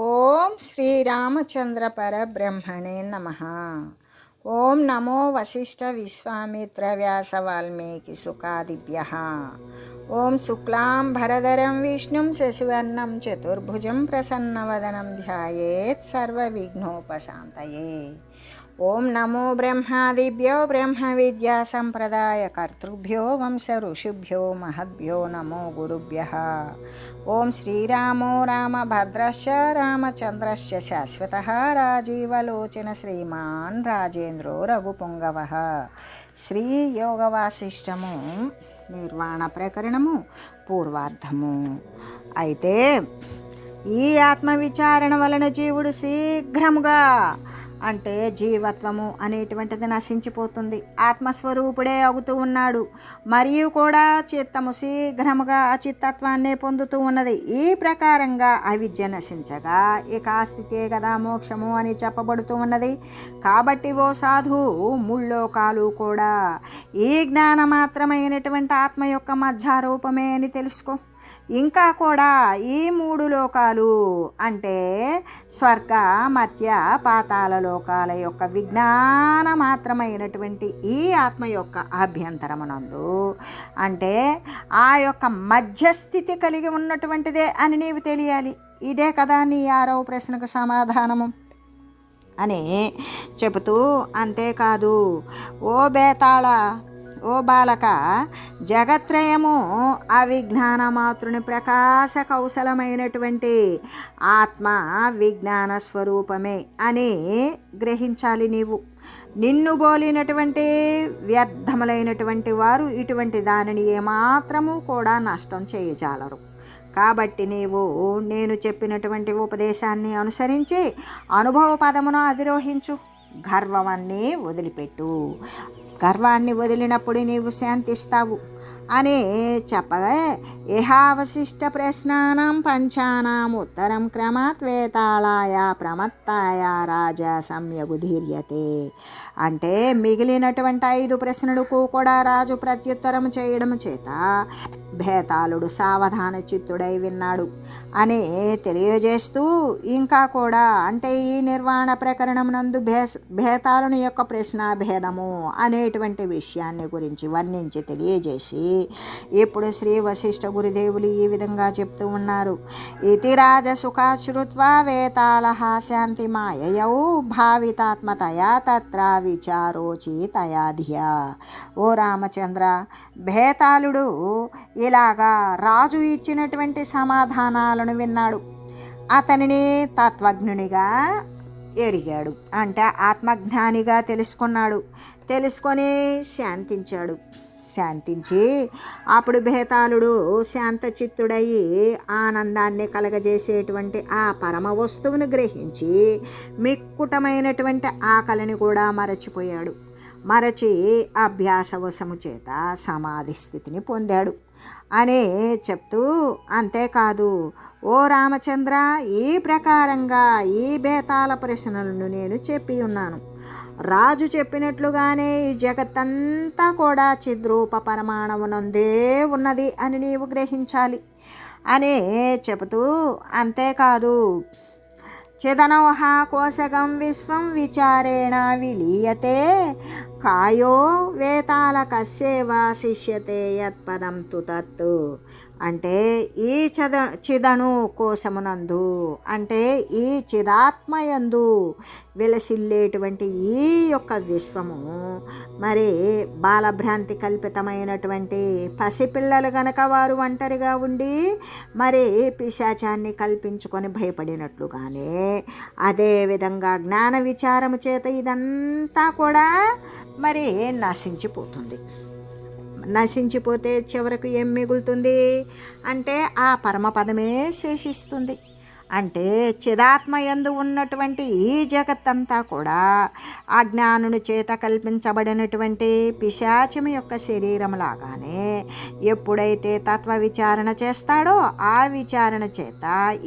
ఓం శ్రీరామచంద్ర పరబ్రహ్మణే నమః. ఓం నమో వశిష్ఠ విశ్వామిత్ర వ్యాస వాల్మీకి సుఖాదిభ్యః. ఓం శుక్లాం భరధరం విష్ణుం శశివర్ణం చతుర్భుజం ప్రసన్నవదనం ధ్యాయేత్ సర్వవిఘ్నోపశాంతయే. ఓం నమో బ్రహ్మాదిభ్యో బ్రహ్మ విద్యా సంప్రదాయ కర్తృభ్యో వంశ ఋషిభ్యో మహద్భ్యో నమో గురుభ్యః. ఓం శ్రీరామో రామభద్రశ్చ రామచంద్రశ్చ శాశ్వతః రాజీవలోచన శ్రీమాన్ రాజేంద్రో రఘుపుంగవః. శ్రీ యోగవాసిష్టము నిర్వాణ ప్రకరణము పూర్వార్ధము. అయితే ఈ ఆత్మవిచారణ వలన జీవుడు శీఘ్రముగా అంటే జీవత్వము అనేటువంటిది నశించిపోతుంది. ఆత్మస్వరూపుడే అగుతూ ఉన్నాడు. మరియు కూడా చిత్తము శీఘ్రముగా అచిత్తత్వాన్నే పొందుతూ ఉన్నది. ఈ ప్రకారంగా అవిద్య నశించగా ఇక ఆ స్థితే కదా మోక్షము అని చెప్పబడుతూ ఉన్నది. కాబట్టి ఓ సాధు ముల్లోకాలు కూడా ఈ జ్ఞానమాత్రమైనటువంటి ఆత్మ యొక్క మధ్యారూపమే అని తెలుసుకో. ఇంకా కూడా ఈ మూడు లోకాలు అంటే స్వర్గ మధ్య పాతాళ లోకాల యొక్క విజ్ఞాన మాత్రమైనటువంటి ఈ ఆత్మ యొక్క ఆభ్యంతరమునందు అంటే ఆ యొక్క మధ్యస్థితి కలిగి ఉన్నటువంటిదే అని నీవు తెలియాలి. ఇదే కదా నీ 6వ ప్రశ్నకు సమాధానము అని చెబుతూ, అంతేకాదు ఓ బేతాళ ఓ బాలక, జగత్రయము అవిజ్ఞాన మాతృని ప్రకాశ కౌశలమైనటువంటి ఆత్మ విజ్ఞాన స్వరూపమే అని గ్రహించాలి నీవు. నిన్ను బోలినటువంటి వ్యర్థములైనటువంటి వారు ఇటువంటి దానిని ఏమాత్రము కూడా నష్టం చేయజాలరు. కాబట్టి నీవు నేను చెప్పినటువంటి ఉపదేశాన్ని అనుసరించి అనుభవ పదమును అధిరోహించు. గర్వాన్ని వదిలిపెట్టు. గర్వాన్ని వదిలినప్పుడు నీవు శాంతిస్తావు అని చెప్పగా, ఇహావశిష్ట ప్రశ్నానాం పంచానాం ఉత్తరం క్రమాత్ వేతాళాయ ప్రమత్తాయ రాజా సమ్యగుధీర్యతే. అంటే మిగిలినటువంటి 5 ప్రశ్నలకు కూడా రాజు ప్రత్యుత్తరం చేయడం చేత భేతాళుడు సావధాన చిత్తుడై విన్నాడు అని తెలియజేస్తూ, ఇంకా కూడా అంటే ఈ నిర్వాణ ప్రకరణం నందు భేతాళుని యొక్క ప్రశ్నాభేదము అనేటువంటి విషయాన్ని గురించి వర్ణించి తెలియజేసి ఇప్పుడు శ్రీ వశిష్ఠ గురుదేవులు ఈ విధంగా చెప్తూ ఉన్నారు. ఇతి రాజ సుఖాశ్రుత్వా వేతాళః శాంతి మాయయౌ భావితాత్మతయా తత్ర విచారోచితయా ధియా. ఓ రామచంద్ర, భేతాళుడు ఇలాగా రాజు ఇచ్చినటువంటి సమాధానాలను విన్నాడు. అతనిని తత్వజ్ఞునిగా ఎరిగాడు. అంటే ఆత్మజ్ఞానిగా తెలుసుకొని శాంతించాడు. శాంతించి అప్పుడు భేతాళుడు శాంతచిత్తుడయి ఆనందాన్ని కలగజేసేటువంటి ఆ పరమ వస్తువును గ్రహించి మిక్కుటమైనటువంటి ఆకలిని కూడా మరచి అభ్యాసవశము చేత సమాధి స్థితిని పొందాడు అని చెప్తూ, అంతేకాదు ఓ రామచంద్ర, ఈ ప్రకారంగా ఈ భేతాళ ప్రశ్నలను నేను చెప్పి ఉన్నాను. రాజు చెప్పినట్లుగానే ఈ జగత్తంతా కూడా చిద్రూప పరమాణువునందే ఉన్నది అని నీవు గ్రహించాలి చెబుతూ, అంతేకాదు చిదనౌహ కోశగం విశ్వం విచారేణ విలీయతే కాయో వేతాళకస్యేవ శిష్యతే యత్పదం తు తత్. అంటే ఈ చిదను కోశమునందు అంటే ఈ చిదాత్మయందు విలసిల్లేటువంటి ఈ యొక్క విశ్వము మరి బాలభ్రాంతి కల్పితమైనటువంటి పసిపిల్లలు గనక వారు ఒంటరిగా ఉండి మరి పిశాచాన్ని కల్పించుకొని భయపడినట్లుగానే అదేవిధంగా జ్ఞాన విచారము చేత ఇదంతా కూడా మరి నశించిపోతే చివరకు ఏం మిగులుతుంది అంటే ఆ పరమపదమే శేషిస్తుంది. అంటే చిదాత్మయందు ఉన్నటువంటి ఈ జగత్తంతా కూడా అజ్ఞానుని చేత కల్పించబడినటువంటి పిశాచము యొక్క శరీరం లాగానే ఎప్పుడైతే తత్వ విచారణ చేస్తాడో ఆ విచారణ చేత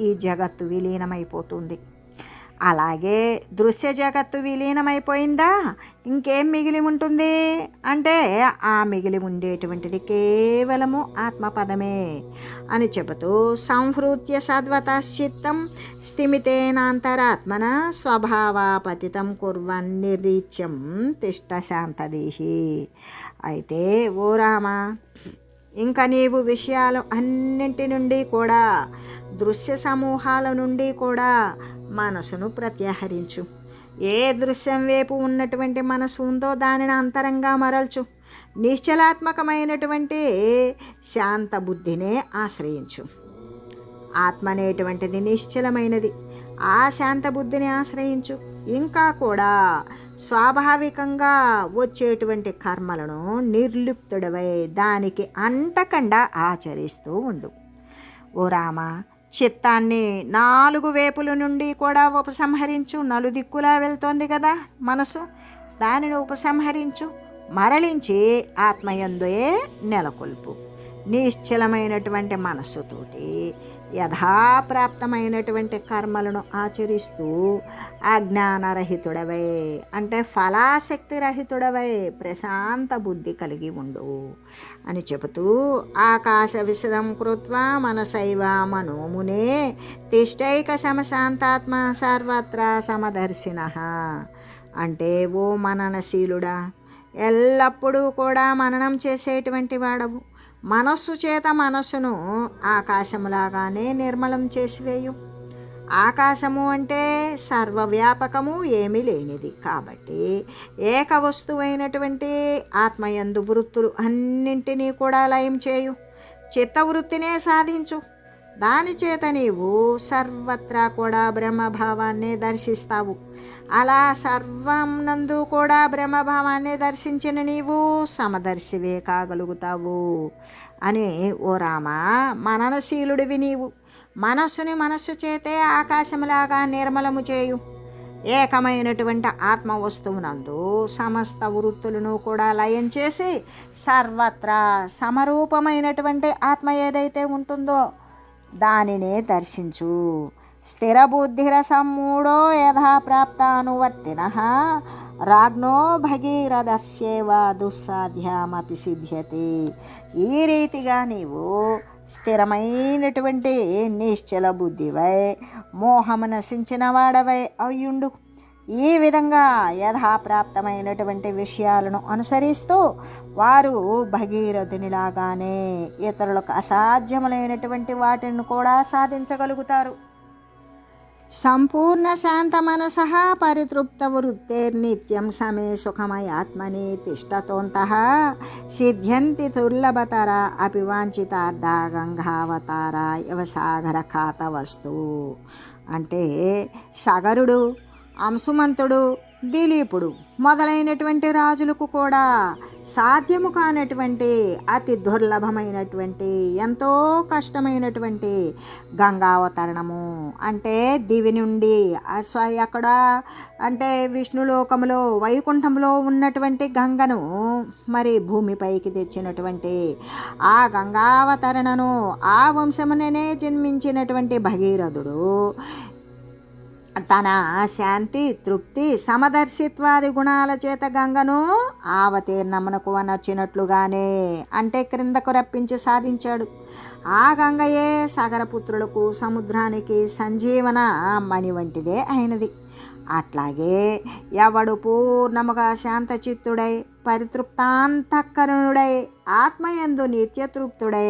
ఈ జగత్తు విలీనమైపోతుంది. అలాగే దృశ్య జగత్తు విలీనమైపోయిందా, ఇంకేం మిగిలి ఉంటుంది అంటే ఆ మిగిలి ఉండేటువంటిది కేవలము ఆత్మపదమే అని చెబుతూ సంహృత్య సద్వతశ్చిత్తం స్థిమితేనాంతరాత్మన స్వభావాపతితం కుర్వన్ నిర్రీచ్యం తిష్ట శాంతదీహి. అయితే ఓ రామ, ఇంకా నీవు విషయాలు అన్నింటి నుండి కూడా, దృశ్య సమూహాల నుండి కూడా మనసును ప్రత్యాహరించు. ఏ దృశ్యం వైపు ఉన్నటువంటి మనసు ఉందో దానిని అంతరంగా మరల్చు. నిశ్చలాత్మకమైనటువంటి శాంత బుద్ధినే ఆశ్రయించు. ఆత్మ అనేటువంటిది నిశ్చలమైనది. ఆ శాంత బుద్ధిని ఆశ్రయించు. ఇంకా కూడా స్వాభావికంగా వచ్చేటువంటి కర్మలను నిర్లిప్తుడవై దానికి అంటకుండా ఆచరిస్తూ ఉండు. ఓ రామ, చిత్తాన్ని 4 వైపుల నుండి కూడా ఉపసంహరించు. నలుదిక్కులా వెళ్తోంది కదా మనసు, దానిని ఉపసంహరించు. మరలించి ఆత్మయందే నెలకొల్పు. నిశ్చలమైనటువంటి మనస్సుతోటి యథాప్రాప్తమైనటువంటి కర్మలను ఆచరిస్తూ అజ్ఞానరహితుడవై అంటే ఫలాసక్తి రహితుడవై ప్రశాంత బుద్ధి కలిగి ఉండు అని చెబుతూ ఆకాశ విశదం కృత్వా మనసైవ మనోమునే తిష్టైక సమశాంతాత్మ సర్వత్రా సమదర్శినః. అంటే ఓ మననశీలుడా, ఎల్లప్పుడూ కూడా మననం చేసేటువంటి వాడవు. మనస్సు చేత మనస్సును ఆకాశములాగానే నిర్మలం చేసివేయు. ఆకాశము అంటే సర్వవ్యాపకము, ఏమీ లేనిది. కాబట్టి ఏక వస్తువైనటువంటి ఆత్మయందు వృత్తులు అన్నింటినీ కూడా లయం చేయు. చిత్తవృత్తినే సాధించు. దాని చేత నీవు సర్వత్రా కూడా బ్రహ్మభావాన్ని దర్శిస్తావు. అలా సర్వం నందు కూడా బ్రహ్మభావాన్ని దర్శించిన నీవు సమదర్శివే కాగలుగుతావు అని ఓ రామ, మననశీలుడివి నీవు. మనస్సుని మనస్సు చేతే ఆకాశములాగా నిర్మలము చేయు. ఏకమైనటువంటి ఆత్మ వస్తువునందు సమస్త వృత్తులను కూడా లయం చేసి సర్వత్రా సమరూపమైనటువంటి ఆత్మ ఏదైతే ఉంటుందో దానినే దర్శించు. స్థిరబుద్ధిరసమ్మూఢో యథా ప్రాప్తానువర్తినః రాజ్ఞో భగీరథస్యేవ దుస్సాధ్యామపి సిద్ధ్యతే. ఈ రీతిగా నీవు స్థిరమైనటువంటి నిశ్చల బుద్ధివై మోహము నశించిన వాడవై అయ్యుండు. ఈ విధంగా యథాప్రాప్తమైనటువంటి విషయాలను అనుసరిస్తూ వారు భగీరథునిలాగానే ఇతరులకు అసాధ్యములైనటువంటి వాటిని కూడా సాధించగలుగుతారు. సంపూర్ణ శాంత మనసః పరితృప్త వృత్తేర్నిత్యం సమే సుఖమయాత్మని తిష్టతోంతః సిద్ధ్యంతి దుర్లభతర అపి వాంఛితార్థ గంగావతార యవసాగర ఖాత వస్తు. అంటే సగరుడు, అంశుమంతుడు, దిలీపుడు మొదలైనటువంటి రాజులకు కూడా సాధ్యము కానటువంటి అతి దుర్లభమైనటువంటి ఎంతో కష్టమైనటువంటి గంగావతరణము అంటే దివి నుండి ఎక్కడ అంటే విష్ణులోకములో వైకుంఠంలో ఉన్నటువంటి గంగను మరి భూమిపైకి తెచ్చినటువంటి ఆ గంగావతరణను ఆ వంశముననే జన్మించినటువంటి భగీరథుడు తన శాంతి, తృప్తి, సమదర్శిత్వాది గుణాల చేత గంగను అవతీర్ణమునకు నచ్చినట్లుగానే అంటే క్రిందకు రప్పించి సాధించాడు. ఆ గంగయే సగరపుత్రులకు సముద్రానికి సంజీవన మణి వంటిదే అయినది. అట్లాగే ఎవడు పూర్ణముగా శాంతచిత్తుడై పరితృప్తాంతఃకరణుడై ఆత్మయందు నిత్యతృప్తుడై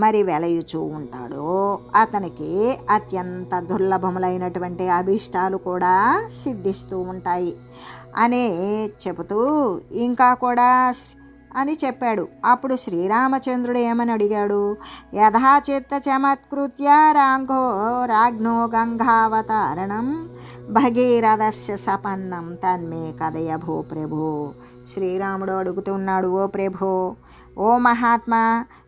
మరి వెలయుచూ ఉంటాడో అతనికి అత్యంత దుర్లభములైనటువంటి అభీష్టాలు కూడా సిద్ధిస్తూ ఉంటాయి అని చెబుతూ ఇంకా కూడా అని చెప్పాడు. అప్పుడు శ్రీరామచంద్రుడు ఏమని అడిగాడు? యథాచిత్త చమత్కృత్య రాజ్ఞో గంగావతారణం భగీరథస్య సపన్నం తన్మే కదయ భో ప్రభో. శ్రీరాముడు అడుగుతున్నాడు, ఓ ప్రభో, ఓ మహాత్మా,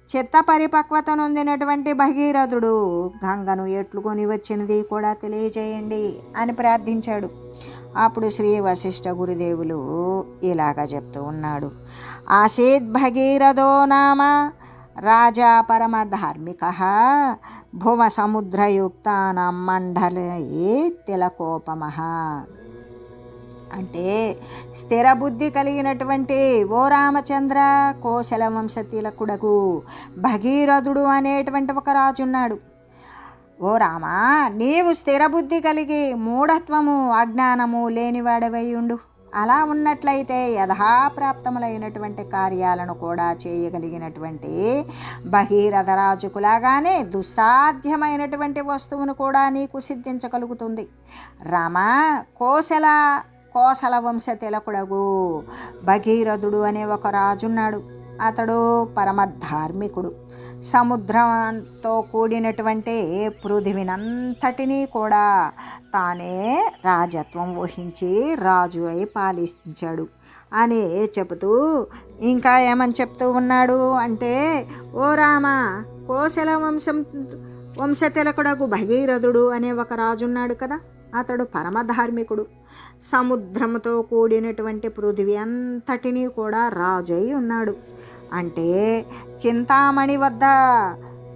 చిత్త పరిపక్వత నొందినటువంటి భగీరథుడు గంగను ఎట్లుకొని వచ్చినది కూడా తెలియజేయండి అని ప్రార్థించాడు. అప్పుడు శ్రీ వశిష్ఠ గురుదేవులు ఇలాగా చెప్తూ ఉన్నాడు. ఆసీద్ భగీరథో నామ రాజా పరమధార్మిక భువ సముద్రయుక్తానాం మండలే తిలకోపమః. అంటే స్థిర బుద్ధి కలిగినటువంటి ఓ రామచంద్ర, కోశల వంశ తిలకుడకు భగీరథుడు అనేటువంటి ఒక రాజున్నాడు. ఓ రామా, నీవు స్థిర బుద్ధి కలిగి మూఢత్వము అజ్ఞానము లేనివాడవై ఉండు. అలా ఉన్నట్లయితే యథాప్రాప్తములైనటువంటి కార్యాలను కూడా చేయగలిగినటువంటి భగీరథ రాజుకులాగానే దుస్సాధ్యమైనటువంటి వస్తువును కూడా నీకు సిద్ధించగలుగుతుంది. రామా, కోసల వంశ తిలకుడగు భగీరథుడు అనే ఒక రాజున్నాడు. అతడు పరమధార్మికుడు. సముద్రంతో కూడినటువంటి పృథివినంతటినీ కూడా తానే రాజత్వం వహించి రాజు అయి పాలించాడు అని చెబుతూ ఇంకా ఏమని చెప్తూ ఉన్నాడు అంటే, ఓ రామ, కోశల వంశతిలకుడకు భగీరథుడు అనే ఒక రాజున్నాడు కదా, అతడు పరమధార్మికుడు. సముద్రముతో కూడినటువంటి పృథివీ అంతటినీ కూడా రాజు అయి ఉన్నాడు. అంటే చింతామణి వద్ద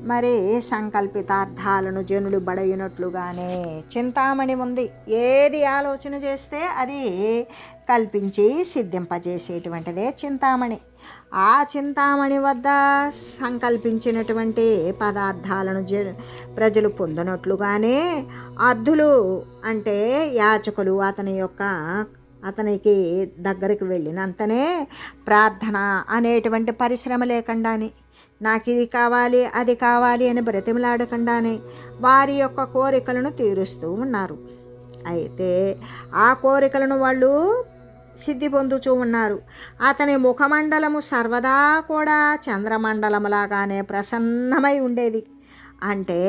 మరి సంకల్పితార్థాలను జనులు బడయినట్లుగానే చింతామణి ఉంది. ఏది ఆలోచన చేస్తే అది కల్పించి సిద్ధింపజేసేటువంటిదే చింతామణి. ఆ చింతామణి వద్ద సంకల్పించినటువంటి పదార్థాలను ప్రజలు పొందినట్లుగానే అద్దులు అంటే యాచకులు అతనికి దగ్గరికి వెళ్ళినంతనే ప్రార్థన అనేటువంటి పరిశ్రమ లేకుండానే, నాకు ఇది కావాలి అది కావాలి అని బ్రతిమలాడకుండానే వారి యొక్క కోరికలను తీరుస్తూ ఉన్నారు. అయితే ఆ కోరికలను వాళ్ళు సిద్ధి పొందుతూ ఉన్నారు. అతని ముఖమండలము సర్వదా కూడా చంద్రమండలములాగానే ప్రసన్నమై ఉండేది. అంటే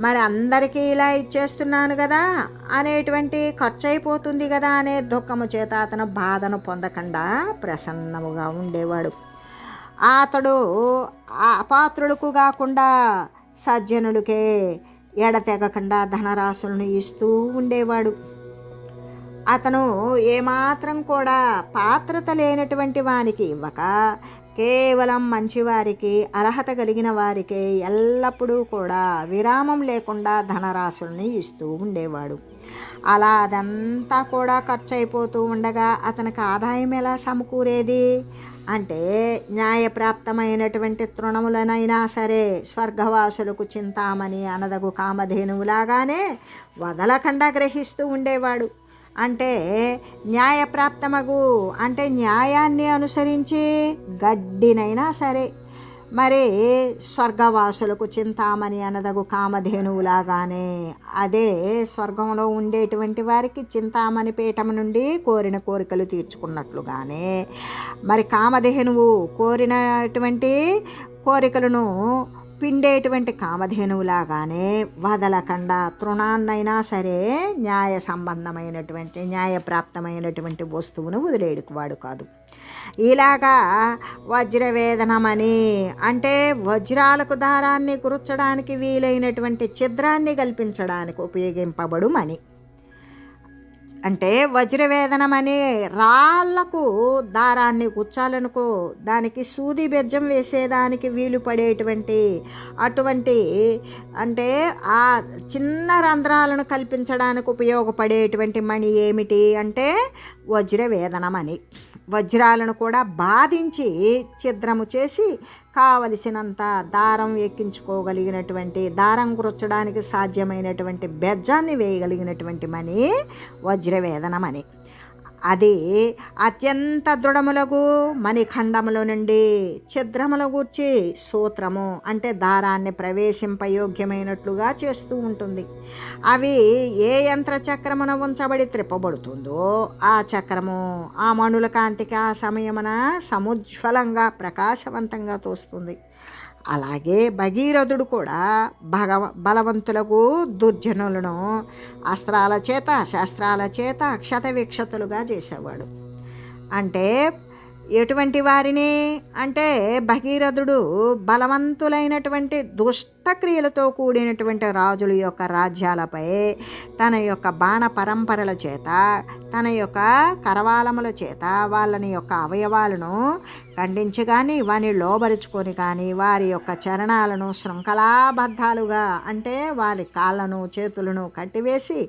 మరి అందరికీ ఇలా ఇచ్చేస్తున్నాను కదా అనేటువంటి ఖర్చు అయిపోతుంది కదా అనే దుఃఖము చేత అతను బాధను పొందకుండా ప్రసన్నముగా ఉండేవాడు. అతడు అపాత్రులకు కాకుండా సజ్జనులకే ఎడతెగకుండా ధనరాశులను ఇస్తూ ఉండేవాడు. అతను ఏమాత్రం కూడా పాత్రత లేనటువంటి వానికి ఇవ్వక కేవలం మంచివారికి, అర్హత కలిగిన వారికి ఎల్లప్పుడూ కూడా విరామం లేకుండా ధనరాశుల్ని ఇస్తూ ఉండేవాడు. అలా అదంతా కూడా ఖర్చు అయిపోతూ ఉండగా అతనికి ఆదాయం ఎలా సమకూరేది అంటే, న్యాయప్రాప్తమైనటువంటి తృణములనైనా సరే స్వర్గవాసులకు చింతామణి అనదగు కామధేనువులాగానే వదలకుండా గ్రహిస్తూ ఉండేవాడు. అంటే న్యాయప్రాప్తమగు అంటే న్యాయాన్ని అనుసరించి గడ్డినైనా సరే మరి స్వర్గవాసులకు చింతామణి అనదగు కామధేనువులాగానే, అదే స్వర్గంలో ఉండేటువంటి వారికి చింతామణి పీఠం నుండి కోరిన కోరికలు తీర్చుకున్నట్లుగానే మరి కామధేనువు కోరినటువంటి కోరికలను పిండేటువంటి కామధేనువులాగానే వదలకుండా తృణాన్నైనా సరే న్యాయ సంబంధమైనటువంటి న్యాయప్రాప్తమైనటువంటి వస్తువును వదిలేడుకువాడు కాదు. ఇలాగా వజ్రవేదనమని అంటే వజ్రాలకు దారాన్ని గుర్చడానికి వీలైనటువంటి ఛిద్రాన్ని కల్పించడానికి ఉపయోగింపబడు మణి. అంటే వజ్రవేదనమని రాళ్లకు దారాన్ని గుచ్చాలనుకో, దానికి సూది బెజ్జం వేసేదానికి వీలు పడేటువంటి అటువంటి అంటే ఆ చిన్న రంధ్రాలను కల్పించడానికి ఉపయోగపడేటువంటి మణి ఏమిటి అంటే వజ్రవేదనమని. వజ్రాలను కూడా బాధించి ఛిద్రము చేసి కావలసినంత దారం ఎక్కించుకోగలిగినటువంటి, దారం గుర్చడానికి సాధ్యమైనటువంటి బెజ్జాన్ని వేయగలిగినటువంటి మణి వజ్రవేదనమని. అది అత్యంత దృఢములకు మణిఖండముల నుండి ఛిద్రముల గూర్చి సూత్రము అంటే దారాన్ని ప్రవేశింపయోగ్యమైనట్లుగా చేస్తూ ఉంటుంది. అవి ఏ యంత్ర చక్రమున ఉంచబడి త్రిప్పబడుతుందో ఆ చక్రము ఆ మణుల కాంతికి ఆ సమయమున సముజ్వలంగా ప్రకాశవంతంగా తోస్తుంది. అలాగే భగీరథుడు కూడా బలవంతులకు దుర్జనులను అస్త్రాల చేత శస్త్రాల చేత క్షత విక్షతులుగా చేసేవాడు. అంటే ఎటువంటి వారిని అంటే భగీరథుడు బలవంతులైనటువంటి యుద్ధక్రియలతో కూడినటువంటి రాజుల యొక్క రాజ్యాలపై తన యొక్క బాణ పరంపరల చేత, తన యొక్క కరవాలముల చేత వాళ్ళని యొక్క అవయవాలను ఖండించి కానీ వారిని లోబరుచుకొని కానీ వారి యొక్క చరణాలను శృంఖలాబద్ధాలుగా అంటే వారి కాళ్ళను చేతులను కట్టివేసి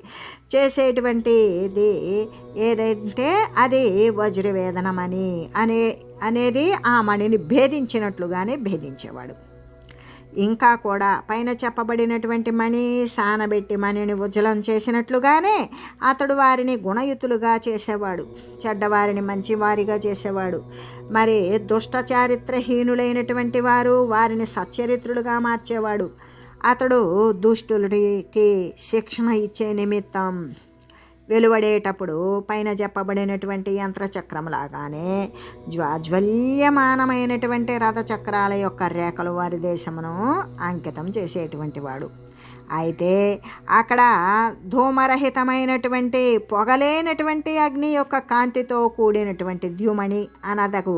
చేసేటువంటిది ఏదంటే అది వజ్రవేదనమని అనేది ఆ మణిని భేదించినట్లుగానే భేదించేవాడు. ఇంకా కూడా పైన చెప్పబడినటువంటి మణి సానబెట్టి మణిని ఉజ్జలం చేసినట్లుగానే అతడు వారిని గుణయుతులుగా చేసేవాడు, చెడ్డవారిని మంచివారిగా చేసేవాడు. మరి దుష్ట చారిత్రహీనులైనటువంటి వారు వారిని సచ్చరిత్రులుగా మార్చేవాడు. అతడు దుష్టులకి శిక్షణ ఇచ్చే నిమిత్తం వెలువడేటప్పుడు పైన చెప్పబడినటువంటి యంత్రచక్రంలాగానే జ్వాజ్వల్యమానమైనటువంటి రథచక్రాల యొక్క రేఖలు వారి దేశమును అంకితం చేసేటువంటి వాడు. అయితే అక్కడ ధూమరహితమైనటువంటి పొగలేనటువంటి అగ్ని యొక్క కాంతితో కూడినటువంటి ద్యుమణి అనదగు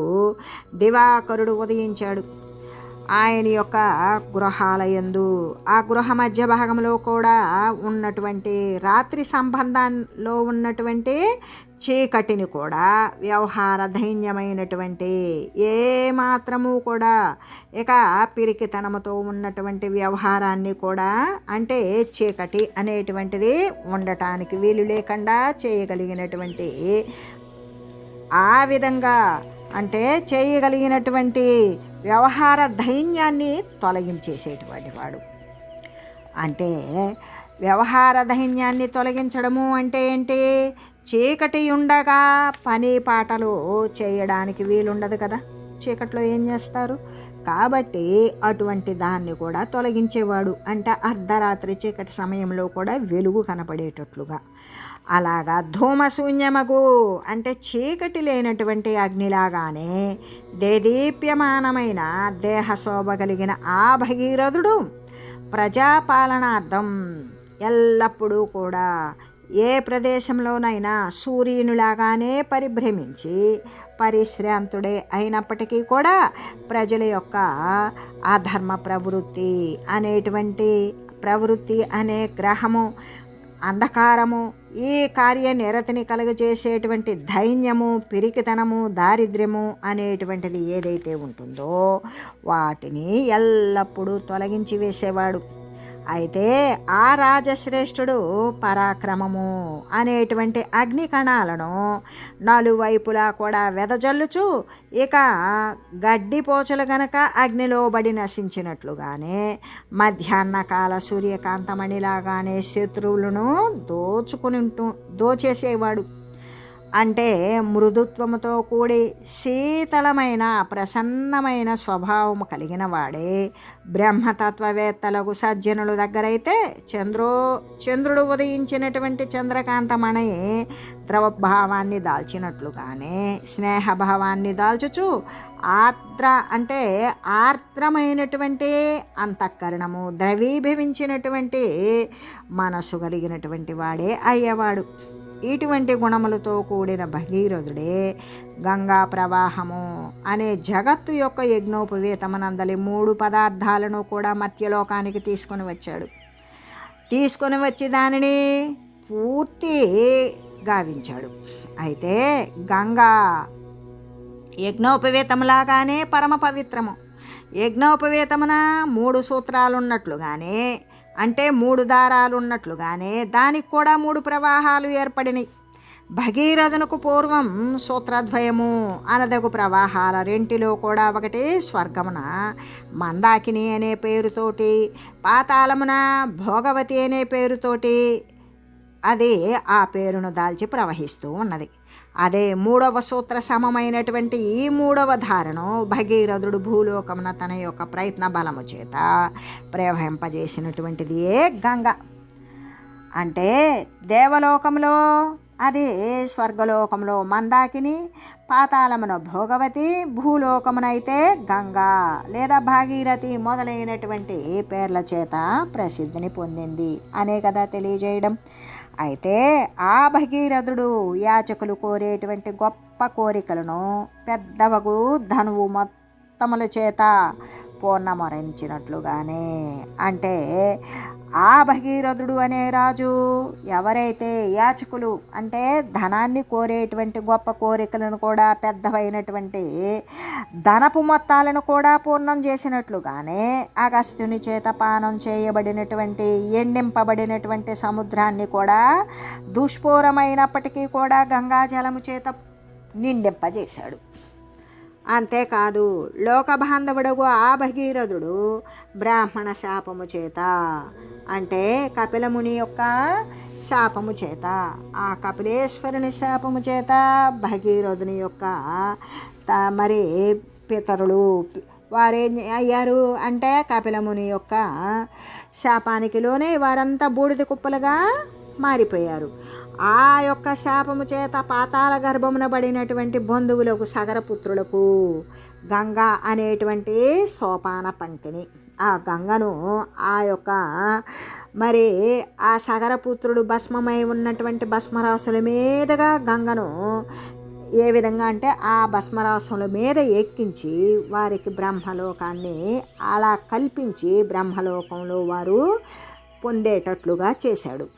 దివాకరుడు ఉదయించాడు. ఆయన యొక్క గృహాలయందు ఆ గృహ మధ్య భాగంలో కూడా ఉన్నటువంటి రాత్రి సంబంధంలో ఉన్నటువంటి చీకటిని కూడా వ్యవహార ధైన్యమైనటువంటి ఏ మాత్రము కూడా ఇక పిరికితనముతో ఉన్నటువంటి వ్యవహారాన్ని కూడా అంటే చీకటి అనేటువంటిది ఉండటానికి వీలు లేకుండా చేయగలిగినటువంటి ఆ విధంగా అంటే చేయగలిగినటువంటి వ్యవహార ధైన్యాన్ని తొలగించేసేటువంటి వాడు. అంటే వ్యవహార ధైన్యాన్ని తొలగించడము అంటే ఏంటి? చీకటి ఉండగా పని పాటలు చేయడానికి వీలుండదు కదా, చీకట్లో ఏం చేస్తారు? కాబట్టి అటువంటి దాన్ని కూడా తొలగించేవాడు. అంటే అర్ధరాత్రి చీకటి సమయంలో కూడా వెలుగు కనపడేటట్లుగా అలాగా ధూమశూన్యమగు అంటే చీకటి లేనటువంటి అగ్నిలాగానే దేదీప్యమానమైన దేహశోభ కలిగిన ఆ భగీరథుడు ప్రజాపాలనార్థం ఎల్లప్పుడూ కూడా ఏ ప్రదేశంలోనైనా సూర్యునిలాగానే పరిభ్రమించి పరిశ్రాంతుడే అయినప్పటికీ కూడా ప్రజల యొక్క అధర్మ ప్రవృత్తి అనే గ్రహము అంధకారము ఈ కార్యనిరతిని కలుగజేసేటువంటి ధైన్యము, పిరికితనము, దారిద్ర్యము అనేటువంటిది ఏదైతే ఉంటుందో వాటిని ఎల్లప్పుడూ తొలగించి వేసేవాడు. అయితే ఆ రాజశ్రేష్ఠుడు పరాక్రమము అనేటువంటి అగ్ని కణాలను నలువైపులా కూడా వెదజల్లుచు ఇక గడ్డిపోచలు గనక అగ్నిలోబడి నశించినట్లుగానే మధ్యాహ్నకాల సూర్యకాంతమణిలాగానే శత్రువులను దోచేసేవాడు. అంటే మృదుత్వముతో కూడి శీతలమైన ప్రసన్నమైన స్వభావము కలిగిన వాడే బ్రహ్మతత్వవేత్తలకు సజ్జనుల దగ్గరైతే చంద్రుడు ఉదయించినటువంటి చంద్రకాంతమణి ద్రవభావాన్ని దాల్చినట్లుగానే స్నేహభావాన్ని దాల్చుచు ఆర్ద్రమైనటువంటి అంతఃకరణము ద్రవీభవించినటువంటి మనసు కలిగినటువంటి వాడే అయ్యేవాడు. ఇటువంటి గుణములతో కూడిన భగీరథుడే గంగా ప్రవాహము అనే జగత్తు యొక్క యజ్ఞోపవీతమనందలి 3 పదార్థాలను కూడా మత్స్యలోకానికి తీసుకొని వచ్చి దానిని పూర్తి గావించాడు. అయితే గంగా యజ్ఞోపవీతములాగానే పరమ పవిత్రము. యజ్ఞోపవీతమున 3 సూత్రాలు ఉన్నట్లుగానే అంటే 3 దారాలు ఉన్నట్లుగానే దానికి కూడా 3 ప్రవాహాలు ఏర్పడినాయి. భగీరథునకు పూర్వం సూత్రద్వయము అనదగు ప్రవాహాల రెంటిలో కూడా ఒకటి స్వర్గమున మందాకిని అనే పేరుతోటి, పాతాళమున భోగవతి అనే పేరుతోటి అది ఆ పేరును దాల్చి ప్రవహిస్తూ ఉన్నది. అదే 3వ సూత్ర సమమైనటువంటి ఈ 3వ ధారను భగీరథుడు భూలోకమున తన యొక్క ప్రయత్న బలము చేత ప్రవహింపజేసినటువంటిది గంగ. అంటే దేవలోకంలో అది స్వర్గలోకంలో మందాకిని, పాతాళమున భోగవతి, భూలోకమునైతే గంగా లేదా భాగీరథి మొదలైనటువంటి పేర్ల చేత ప్రసిద్ధిని పొందింది అనే కదా తెలియజేయడం. అయితే ఆ భగీరథుడు యాచకులు కోరేటువంటి గొప్ప కోరికలను పెద్దవగు ధనువు మొత్తముల చేత పూర్ణమొరించినట్లుగానే. అంటే ఆ భగీరథుడు అనే రాజు ఎవరైతే యాచకులు అంటే ధనాన్ని కోరేటువంటి గొప్ప కోరికలను కూడా పెద్దవైనటువంటి ధనపు మొత్తాలను కూడా పూర్ణం చేసినట్లుగానే అగస్త్యుని చేత పానం చేయబడినటువంటి ఎండింపబడినటువంటి సముద్రాన్ని కూడా దుష్పూరమైనప్పటికీ కూడా గంగాజలము చేత నిండింపజేశాడు. అంతేకాదు లోకబాంధవుడగు ఆ భగీరథుడు బ్రాహ్మణ శాపము చేత అంటే కపిలముని యొక్క శాపము చేత ఆ కపిలేశ్వరుని శాపము చేత భగీరథుని యొక్క మరి పితరులు వారేం అయ్యారు అంటే కపిలముని యొక్క శాపానికి లోనే వారంతా బూడిద కుప్పలుగా మారిపోయారు. ఆ యొక్క శాపము చేత పాతాళ గర్భమున పడినటువంటి బంధువులకు సగరపుత్రులకు గంగా అనేటువంటి సోపాన పంక్తిని ఆ గంగను ఆ యొక్క మరి ఆ సగరపుత్రుడు భస్మమై ఉన్నటువంటి భస్మరాసుల మీదుగా గంగను ఏ విధంగా అంటే ఆ భస్మరాసుల మీద ఎక్కించి వారికి బ్రహ్మలోకాన్ని అలా కల్పించి బ్రహ్మలోకంలో వారు పొందేటట్లుగా చేశాడు.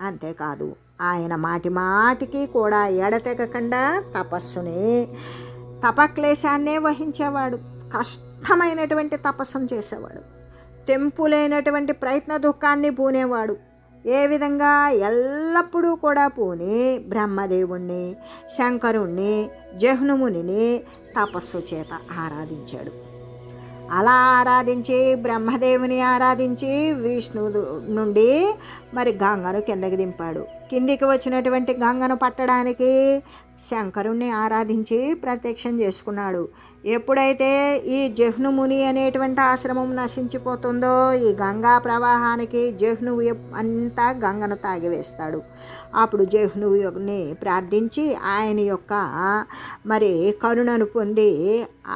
అంతేకాదు ఆయన మాటి మాటికి కూడా ఎడతెగకుండా తపస్సుని తపక్లేశాన్నే వహించేవాడు. కష్టమైనటువంటి తపస్సును చేసేవాడు. తెంపులైనటువంటి ప్రయత్న దుఃఖాన్ని పూనేవాడు. ఏ విధంగా ఎల్లప్పుడూ కూడా పూని బ్రహ్మదేవుణ్ణి శంకరుణ్ణి జహ్నుమునిని తపస్సు చేత ఆరాధించాడు. అలా ఆరాధించి బ్రహ్మదేవుని ఆరాధించి విష్ణువు నుండి మరి గంగను కిందకి దింపాడు. కిందికి వచ్చినటువంటి గంగను పట్టడానికి శంకరుణ్ణి ఆరాధించి ప్రత్యక్షం చేసుకున్నాడు. ఎప్పుడైతే ఈ జహ్నుముని అనేటువంటి ఆశ్రమం నశించిపోతుందో ఈ గంగా ప్రవాహానికి జహ్నువు అంతా గంగను తాగివేస్తాడు. అప్పుడు జహ్నువుని ప్రార్థించి ఆయన యొక్క మరి కరుణను పొంది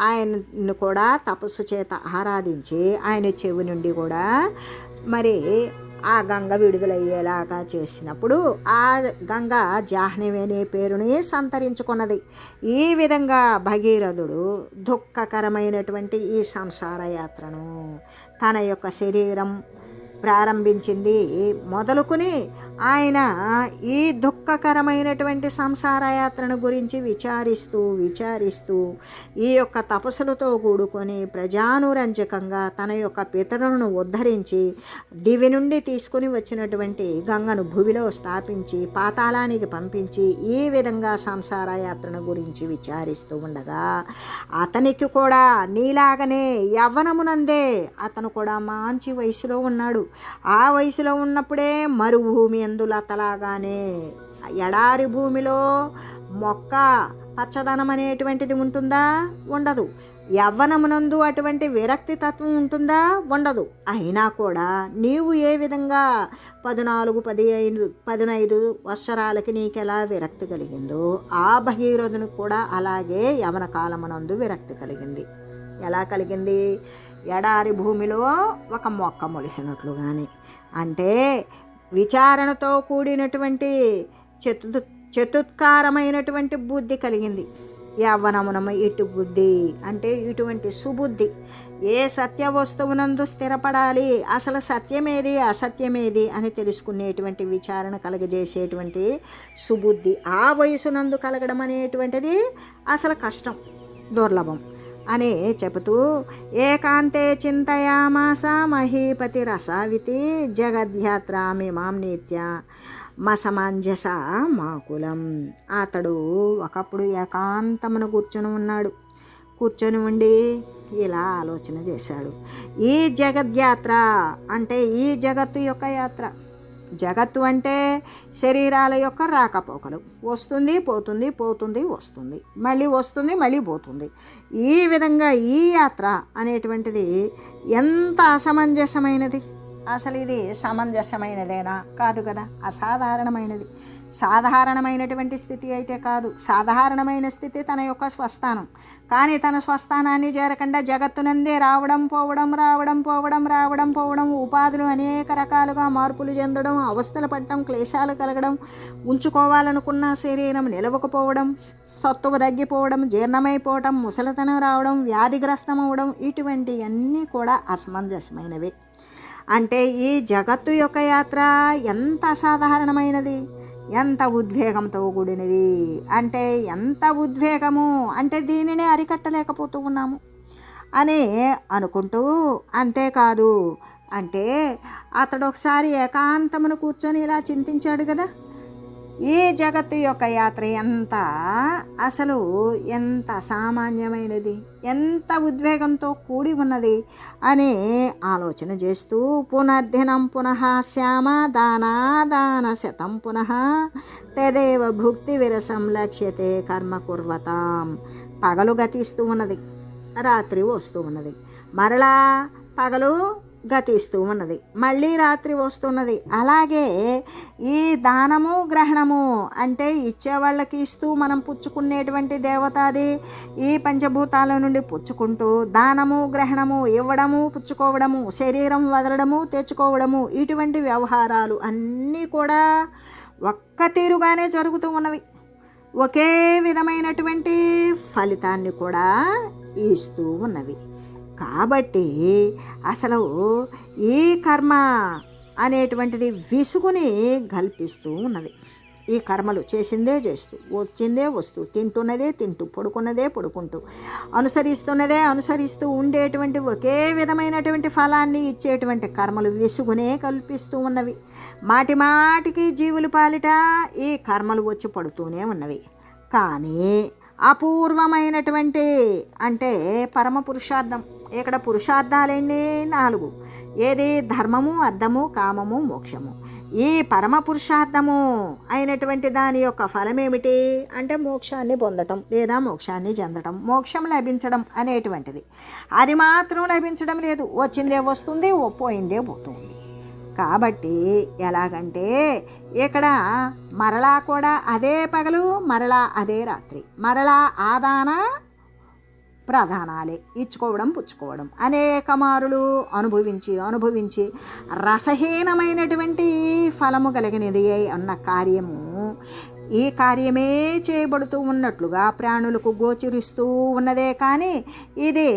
ఆయనను కూడా తపస్సు చేత ఆరాధించి ఆయన చెవి నుండి కూడా మరి ఆ గంగ విడుదలయ్యేలాగా చేసినప్పుడు ఆ గంగ జాహ్నవి అనే పేరుని సంతరించుకున్నది. ఈ విధంగా భగీరథుడు దుఃఖకరమైనటువంటి ఈ సంసార యాత్రను తన యొక్క శరీరం ప్రారంభించింది మొదలుకొని ఆయన ఈ దుఃఖకరమైనటువంటి సంసార యాత్రను గురించి విచారిస్తూ ఈ యొక్క తపస్సులతో కూడుకొని ప్రజానురంజకంగా తన యొక్క పితరులను ఉద్ధరించి దివి నుండి తీసుకుని వచ్చినటువంటి గంగను భూమిలో స్థాపించి పాతాళానికి పంపించి ఈ విధంగా సంసార యాత్రను గురించి విచారిస్తూ ఉండగా అతనికి కూడా నీలాగనే యవ్వనమునందే అతను కూడా మంచి వయసులో ఉన్నాడు. ఆ వయసులో ఉన్నప్పుడే మరుభూమి లతలాగానే ఎడారి భూమిలో మొక్క పచ్చదనం అనేటువంటిది ఉంటుందా? ఉండదు. యవ్వనమునందు అటువంటి విరక్తి తత్వం ఉంటుందా? ఉండదు. అయినా కూడా నీవు ఏ విధంగా 14-15 సంవత్సరాలకి నీకెలా విరక్తి కలిగిందో ఆ భగీరథునికి కూడా అలాగే యవన కాలమునందు విరక్తి కలిగింది. ఎలా కలిగింది? ఎడారి భూమిలో ఒక మొక్క మొలిసినట్లుగానే. అంటే విచారణతో కూడినటువంటి చతుత్కారమైనటువంటి బుద్ధి కలిగింది. యవ్వనమునము ఇటు బుద్ధి అంటే ఇటువంటి సుబుద్ధి. ఏ సత్య వస్తువునందు స్థిరపడాలి, అసలు సత్యమేది అసత్యమేది అని తెలుసుకునేటువంటి విచారణ కలగజేసేటువంటి సుబుద్ధి ఆ వయసునందు కలగడం అనేటువంటిది అసలు కష్టం, దుర్లభం అని చెబుతూ ఏకాంతే చింతయామాస మహీపతి రసావితి జగద్యాత్రామిమాం నిత్య మసమంజస మాకులం. అతడు ఒకప్పుడు ఏకాంతమున కూర్చొని ఉండి ఇలా ఆలోచన చేశాడు. ఈ జగద్యాత్ర అంటే ఈ జగత్తు యొక్క యాత్ర. జగత్తు అంటే శరీరాల యొక్క రాకపోకలు. వస్తుంది పోతుంది వస్తుంది, మళ్ళీ వస్తుంది మళ్ళీ పోతుంది. ఈ విధంగా ఈ యాత్ర అనేటువంటిది ఎంత అసమంజసమైనది. అసలు ఇది సమంజసమైనదేనా? కాదు కదా, అసాధారణమైనది. సాధారణమైనటువంటి స్థితి అయితే కాదు. సాధారణమైన స్థితి తన యొక్క స్వస్థానం. కానీ తన స్వస్థానాన్ని చేరకుండా జగత్తునందే రావడం పోవడం, రావడం పోవడం, రావడం పోవడం, ఉపాధులు అనేక రకాలుగా మార్పులు చెందడం, అవస్థలు పడటం, క్లేశాలు కలగడం, ఉంచుకోవాలనుకున్న శరీరం నిలవకపోవడం, సత్తువ తగ్గిపోవడం, జీర్ణమైపోవడం, ముసలితనం రావడం, వ్యాధిగ్రస్తం అవ్వడం, ఇటువంటివన్నీ కూడా అసమంజసమైనవి. అంటే ఈ జగత్తు యొక్క యాత్ర ఎంత అసాధారణమైనది, ఎంత ఉద్వేగంతో కూడినది. అంటే ఎంత ఉద్వేగము అంటే దీనిని అరికట్టలేకపోతూ ఉన్నాము అని అనుకుంటూ, అంతేకాదు అంటే అతడు ఒకసారి ఏకాంతమును కూర్చొని ఇలా చింతించాడు కదా, ఈ జగత్తు యొక్క యాత్ర ఎంత సామాన్యమైనది, ఎంత ఉద్వేగంతో కూడి ఉన్నది అని ఆలోచన చేస్తూ, పునర్దినం పునః శ్యామ దానాదాన శతం పునః తదేవ భుక్తి విరసం లక్ష్యతే కర్మ కుర్వతాం. పగలు గతిస్తూ ఉన్నది, రాత్రి వస్తూ ఉన్నది, మరలా పగలు గతిస్తూ ఉన్నది, మళ్ళీ రాత్రి వస్తున్నది. అలాగే ఈ దానము గ్రహణము అంటే ఇచ్చేవాళ్ళకి ఇస్తూ మనం పుచ్చుకునేటువంటి దేవతాది ఈ పంచభూతాల నుండి పుచ్చుకుంటూ, దానము గ్రహణము, ఇవ్వడము పుచ్చుకోవడము, శరీరం వదలడము తెచ్చుకోవడము, ఇటువంటి వ్యవహారాలు అన్నీ కూడా ఒక్క తీరుగానే జరుగుతూ ఉన్నవి. ఒకే విధమైనటువంటి ఫలితాన్ని కూడా ఇస్తూ ఉన్నవి. కాబట్టి అసలు ఈ కర్మ అనేటువంటిది విసుగుని కల్పిస్తూ ఉన్నది. ఈ కర్మలు చేసిందే చేస్తూ, వచ్చిందే వస్తూ, తింటున్నదే తింటూ, పడుకున్నదే పడుకుంటూ, అనుసరిస్తున్నదే అనుసరిస్తూ ఉండేటువంటి ఒకే విధమైనటువంటి ఫలాన్ని ఇచ్చేటువంటి కర్మలు విసుగునే కల్పిస్తూ ఉన్నవి. మాటి మాటికి జీవుల పాలిట ఈ కర్మలు వచ్చి పడుతూనే ఉన్నవి. కానీ అపూర్వమైనటువంటి అంటే పరమ పురుషార్థం, ఇక్కడ పురుషార్థాలన్నీ 4. ఏది? ధర్మము, అర్థము, కామము, మోక్షము. ఈ పరమ పురుషార్థము అయినటువంటి దాని యొక్క ఫలం ఏమిటి అంటే మోక్షాన్ని పొందటం లేదా మోక్షాన్ని చెందటం, మోక్షం లభించడం అనేటువంటిది. అది మాత్రం లభించడం లేదు, వచ్చిందే వస్తుంది, పోయిందే పోతుంది. కాబట్టి ఎలాగంటే ఇక్కడ మరలా కూడా అదే పగలు, మరలా అదే రాత్రి, మరలా ఆదాన ప్రధానాలే, ఇచ్చుకోవడం పుచ్చుకోవడం, అనేక మారులు అనుభవించి రసహీనమైనటువంటి ఫలము కలిగినది అన్న కార్యము ఈ కార్యమే చేయబడుతూ ఉన్నట్లుగా ప్రాణులకు గోచరిస్తూ ఉన్నదే. కానీ ఇది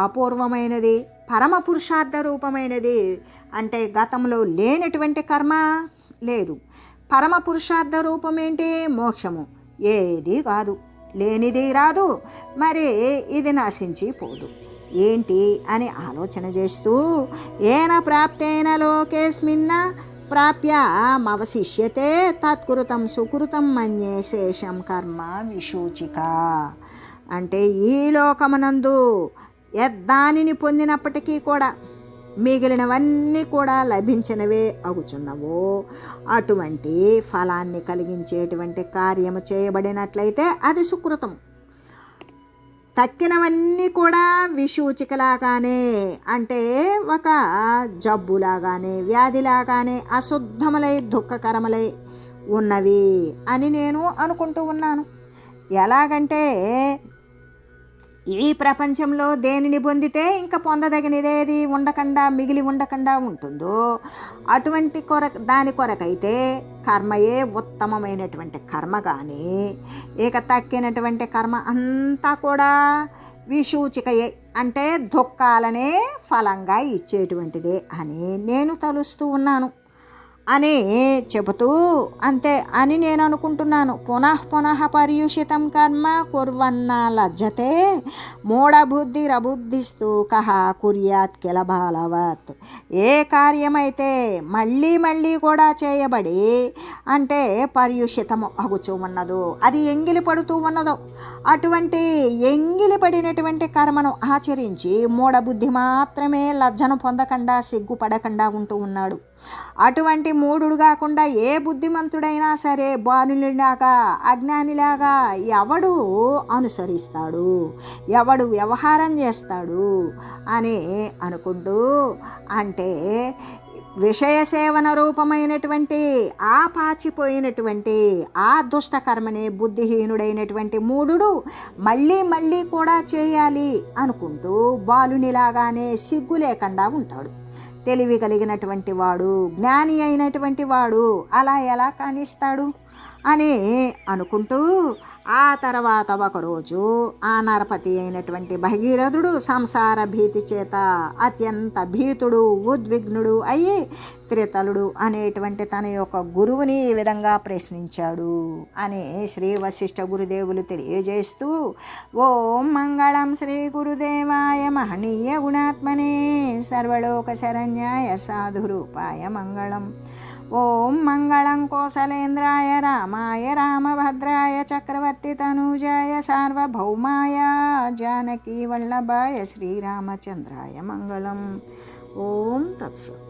అపూర్వమైనది, పరమ పురుషార్థ రూపమైనది. అంటే గతంలో లేనటువంటి కర్మ లేదు, పరమ పురుషార్థ రూపం ఏంటి? మోక్షము. ఏది కాదు, లేనిది రాదు, మరి ఇది నశించి పోదు. ఏంటి అని ఆలోచన చేస్తూ, ఏన ప్రాప్తేన లోకేస్మిన్న ప్రాప్యమవశిష్యతే తత్కృతం సుకృతం మన్యే శేషం కర్మ విశూచిక. అంటే ఈ లోకమునందు దానిని పొందినప్పటికీ కూడా మిగిలినవన్నీ కూడా లభించినవే అగుచున్నవో అటువంటి ఫలాన్ని కలిగించేటువంటి కార్యము చేయబడినట్లయితే అది సుకృతం. తక్కినవన్నీ కూడా విశూచికలాగానే అంటే ఒక జబ్బులాగానే వ్యాధిలాగానే అశుద్ధములై దుఃఖకరములై ఉన్నవి అని నేను అనుకుంటూ ఉన్నాను. ఎలాగంటే ఈ ప్రపంచంలో దేనిని పొందితే ఇంకా పొందదగినదేది ఉండకుండా మిగిలి ఉండకుండా ఉంటుందో అటువంటి దాని కొరకైతే కర్మయే ఉత్తమమైనటువంటి కర్మ. కానీ ఇక తక్కినటువంటి కర్మ అంతా కూడా విశూచికయే అంటే దుఃఖాలనే ఫలంగా ఇచ్చేటువంటిదే అని నేను తలుస్తూ ఉన్నాను అని చెబుతూ, అంతే అని నేను అనుకుంటున్నాను. పునః పర్యూషితం కర్మ కుర్వన్న లజ్జతే మూఢబుద్ధిరబుద్ధిస్తూ కహ కుర్యాత్ కిల బాలవత్. ఏ కార్యమైతే మళ్ళీ మళ్ళీ కూడా చేయబడి అంటే పర్యూషితము అగుచూ ఉన్నదో, అది ఎంగిలి పడుతూ ఉన్నదో, అటువంటి ఎంగిలి పడినటువంటి కర్మను ఆచరించి మూఢబుద్ధి మాత్రమే లజ్జను పొందకుండా సిగ్గుపడకుండా ఉంటూ ఉన్నాడు. అటువంటి మూఢుడు కాకుండా ఏ బుద్ధిమంతుడైనా సరే బాలునిలాగా అజ్ఞానిలాగా ఎవడు అనుసరిస్తాడు, ఎవడు వ్యవహారం చేస్తాడు అని అనుకుంటూ, అంటే విషయ సేవన రూపమైనటువంటి ఆ పాచిపోయినటువంటి ఆ దుష్టకర్మని బుద్ధిహీనుడైనటువంటి మూఢుడు మళ్ళీ మళ్ళీ కూడా చేయాలి అనుకుంటూ బాలునిలాగానే సిగ్గు లేకుండా ఉంటాడు. తెలివి కలిగినటువంటి వాడు, జ్ఞాని అయినటువంటి వాడు అలా ఎలా కానిస్తాడు అని అనుకుంటూ ఆ తర్వాత ఒకరోజు ఆ నరపతి అయినటువంటి భగీరథుడు సంసార భీతి చేత అత్యంత భీతుడు, ఉద్విగ్నుడు అయ్యి త్రితలుడు అనేటువంటి తన యొక్క గురువుని ఈ విధంగా ప్రశ్నించాడు అని శ్రీ వశిష్ఠ గురుదేవులు తెలియజేస్తూ, ఓం మంగళం శ్రీ గురుదేవాయ మహనీయ గుణాత్మనే సర్వలోక శరణ్యాయ సాధురూపాయ మంగళం. ఓం మంగళం కోసలేంద్రాయ రామాయ రామభద్రాయ చక్రవర్తి తనూజాయ సార్వభౌమాయ జానకీ వల్లభాయ శ్రీరామచంద్రాయ మంగళం. ఓం తత్సత్.